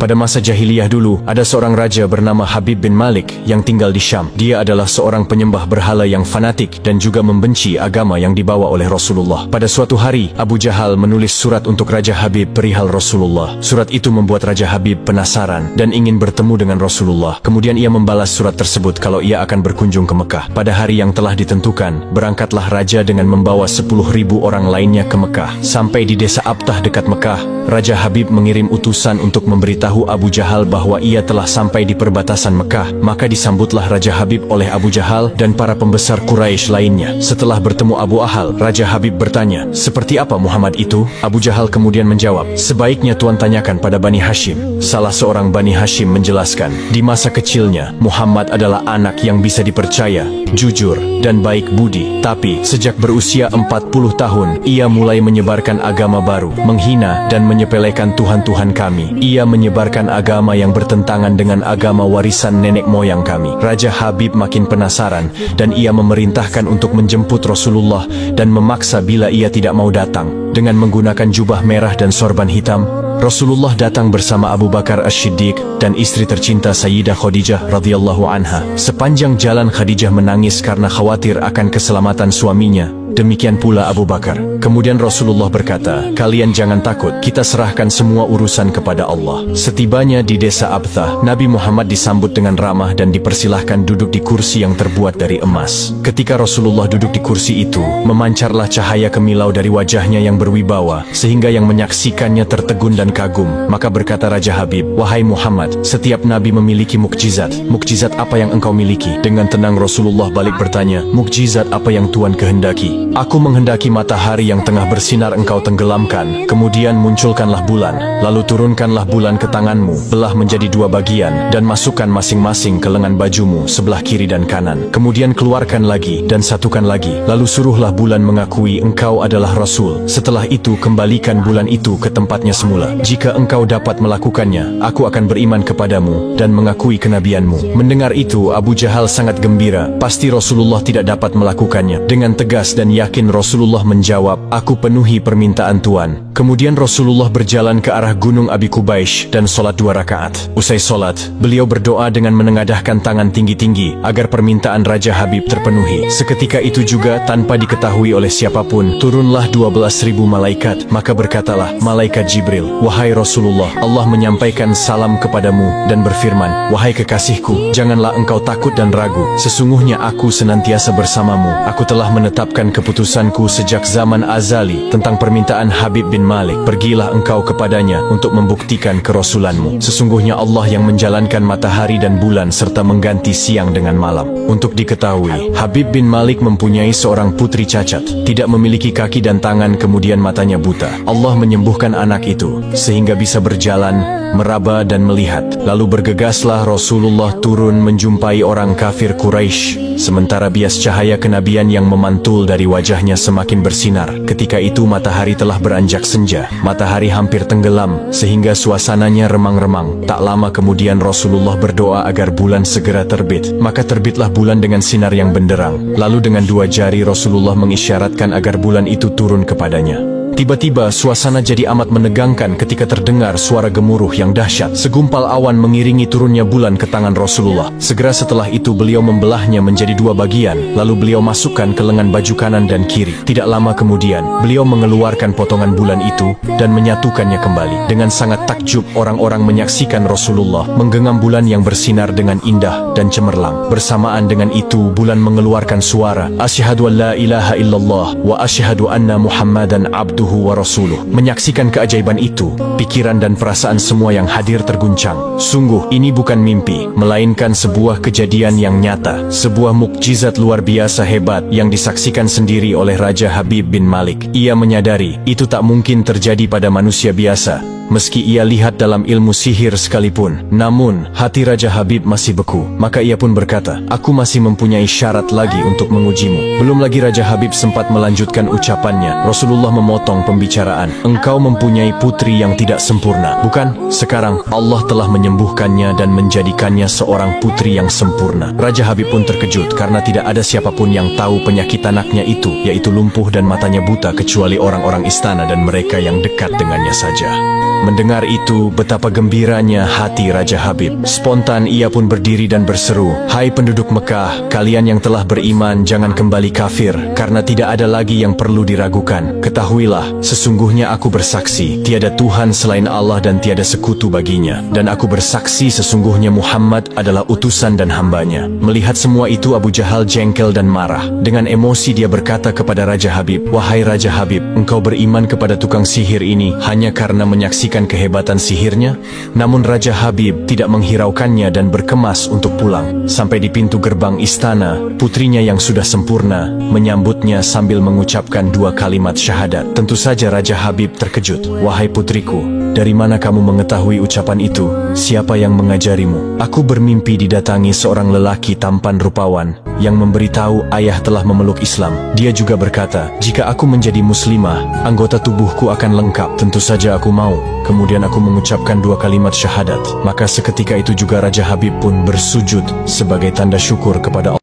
Pada masa jahiliyah dulu, ada seorang raja bernama Habib bin Malik yang tinggal di Syam. Dia adalah seorang penyembah berhala yang fanatik dan juga membenci agama yang dibawa oleh Rasulullah. Pada suatu hari, Abu Jahal menulis surat untuk Raja Habib perihal Rasulullah. Surat itu membuat Raja Habib penasaran dan ingin bertemu dengan Rasulullah. Kemudian ia membalas surat tersebut kalau ia akan berkunjung ke Mekah. Pada hari yang telah ditentukan, berangkatlah raja dengan membawa 10.000 orang lainnya ke Mekah. Sampai di desa Abtah dekat Mekah, Raja Habib mengirim utusan untuk memberitahu Abu Jahal bahwa ia telah sampai di perbatasan Mekah. Maka disambutlah Raja Habib oleh Abu Jahal dan para pembesar Quraisy lainnya. Setelah bertemu Abu Jahal, Raja Habib bertanya, "Seperti apa Muhammad itu?" Abu Jahal kemudian menjawab, "Sebaiknya Tuan tanyakan pada Bani Hashim." Salah seorang Bani Hashim menjelaskan, di masa kecilnya, Muhammad adalah anak yang bisa dipercaya, jujur, dan baik budi. Tapi, sejak berusia 40 tahun, ia mulai menyebarkan agama baru, menghina dan menyepelekan Tuhan-Tuhan kami. Ia menyebarkan agama yang bertentangan dengan agama warisan nenek moyang kami. Raja Habib makin penasaran dan ia memerintahkan untuk menjemput Rasulullah dan memaksa bila ia tidak mau datang. Dengan menggunakan jubah merah dan sorban hitam, Rasulullah datang bersama Abu Bakar As-Siddiq dan istri tercinta Sayyidah Khadijah radhiyallahu anha. Sepanjang jalan Khadijah menangis karena khawatir akan keselamatan suaminya. Demikian pula Abu Bakar. Kemudian Rasulullah berkata, "Kalian jangan takut, kita serahkan semua urusan kepada Allah." Setibanya di desa Abtah, Nabi Muhammad disambut dengan ramah dan dipersilahkan duduk di kursi yang terbuat dari emas. Ketika Rasulullah duduk di kursi itu, memancarlah cahaya kemilau dari wajahnya yang berwibawa, sehingga yang menyaksikannya tertegun dan kagum. Maka berkata Raja Habib, "Wahai Muhammad, setiap Nabi memiliki mukjizat. Mukjizat apa yang engkau miliki?" Dengan tenang Rasulullah balik bertanya, "Mukjizat apa yang Tuan kehendaki?" "Aku menghendaki matahari yang tengah bersinar engkau tenggelamkan, kemudian munculkanlah bulan, lalu turunkanlah bulan ke tanganmu, belah menjadi 2 bagian, dan masukkan masing-masing ke lengan bajumu sebelah kiri dan kanan. Kemudian keluarkan lagi dan satukan lagi, lalu suruhlah bulan mengakui engkau adalah Rasul. Setelah itu kembalikan bulan itu ke tempatnya semula. Jika engkau dapat melakukannya, aku akan beriman kepadamu dan mengakui kenabianmu." Mendengar itu, Abu Jahal sangat gembira. Pasti Rasulullah tidak dapat melakukannya. Dengan tegas dan yakin Rasulullah menjawab, "Aku penuhi permintaan Tuan." Kemudian Rasulullah berjalan ke arah Gunung Abi Qubaish dan sholat 2 rakaat. Usai sholat, beliau berdoa dengan menengadahkan tangan tinggi-tinggi agar permintaan Raja Habib terpenuhi. Seketika itu juga, tanpa diketahui oleh siapapun, turunlah 12.000 malaikat. Maka berkatalah malaikat Jibril, "Wahai Rasulullah, Allah menyampaikan salam kepadamu dan berfirman, 'Wahai kekasihku, janganlah engkau takut dan ragu. Sesungguhnya aku senantiasa bersamamu. Aku telah menetapkan keputusanku sejak zaman azali tentang permintaan Habib bin Malik. Pergilah engkau kepadanya untuk membuktikan kerasulanmu. Sesungguhnya Allah yang menjalankan matahari dan bulan serta mengganti siang dengan malam.'" Untuk diketahui, Habib bin Malik mempunyai seorang putri cacat, tidak memiliki kaki dan tangan, kemudian matanya buta. Allah menyembuhkan anak itu sehingga bisa berjalan, meraba dan melihat. Lalu bergegaslah Rasulullah turun menjumpai orang kafir Quraisy. Sementara bias cahaya kenabian yang memantul dari wajahnya semakin bersinar. Ketika itu matahari telah beranjak senja. Matahari hampir tenggelam sehingga suasananya remang-remang. Tak lama kemudian Rasulullah berdoa agar bulan segera terbit. Maka terbitlah bulan dengan sinar yang benderang. Lalu dengan 2 jari Rasulullah mengisyaratkan agar bulan itu turun kepadanya. Tiba-tiba suasana jadi amat menegangkan ketika terdengar suara gemuruh yang dahsyat. Segumpal awan mengiringi turunnya bulan ke tangan Rasulullah. Segera setelah itu beliau membelahnya menjadi 2 bagian, lalu beliau masukkan ke lengan baju kanan dan kiri. Tidak lama kemudian, beliau mengeluarkan potongan bulan itu dan menyatukannya kembali. Dengan sangat takjub, orang-orang menyaksikan Rasulullah menggenggam bulan yang bersinar dengan indah dan cemerlang. Bersamaan dengan itu, bulan mengeluarkan suara, "Asyhadu an la ilaha illallah wa asyhadu anna Muhammadan abduhu wa rasuluh." Menyaksikan keajaiban itu, pikiran dan perasaan semua yang hadir terguncang. Sungguh, ini bukan mimpi, melainkan sebuah kejadian yang nyata, sebuah mukjizat luar biasa hebat yang disaksikan sendiri oleh Raja Habib bin Malik. Ia menyadari, itu tak mungkin terjadi pada manusia biasa. Meski ia lihat dalam ilmu sihir sekalipun, namun hati Raja Habib masih beku. Maka ia pun berkata, "Aku masih mempunyai syarat lagi untuk mengujimu." Belum lagi Raja Habib sempat melanjutkan ucapannya, Rasulullah memotong pembicaraan. "Engkau mempunyai putri yang tidak sempurna, bukan? Sekarang Allah telah menyembuhkannya dan menjadikannya seorang putri yang sempurna." Raja Habib pun terkejut karena tidak ada siapapun yang tahu penyakit anaknya itu, yaitu lumpuh dan matanya buta, kecuali orang-orang istana dan mereka yang dekat dengannya saja. Mendengar itu, betapa gembiranya hati Raja Habib. Spontan ia pun berdiri dan berseru, "Hai penduduk Mekah, kalian yang telah beriman jangan kembali kafir, karena tidak ada lagi yang perlu diragukan. Ketahuilah, sesungguhnya aku bersaksi, tiada Tuhan selain Allah dan tiada sekutu baginya. Dan aku bersaksi sesungguhnya Muhammad adalah utusan dan hambanya." Melihat semua itu, Abu Jahal jengkel dan marah. Dengan emosi dia berkata kepada Raja Habib, "Wahai Raja Habib, engkau beriman kepada tukang sihir ini hanya karena menyaksikan kehebatan sihirnya?" Namun Raja Habib tidak menghiraukannya dan berkemas untuk pulang. Sampai di pintu gerbang istana, putrinya yang sudah sempurna menyambutnya sambil mengucapkan 2 kalimat syahadat. Tentu saja Raja Habib terkejut. "Wahai putriku, dari mana kamu mengetahui ucapan itu? Siapa yang mengajarimu?" "Aku bermimpi didatangi seorang lelaki tampan rupawan yang memberitahu ayah telah memeluk Islam. Dia juga berkata, jika aku menjadi muslimah, anggota tubuhku akan lengkap. Tentu saja aku mau." Kemudian aku mengucapkan 2 kalimat syahadat. Maka seketika itu juga Raja Habib pun bersujud sebagai tanda syukur kepada Allah.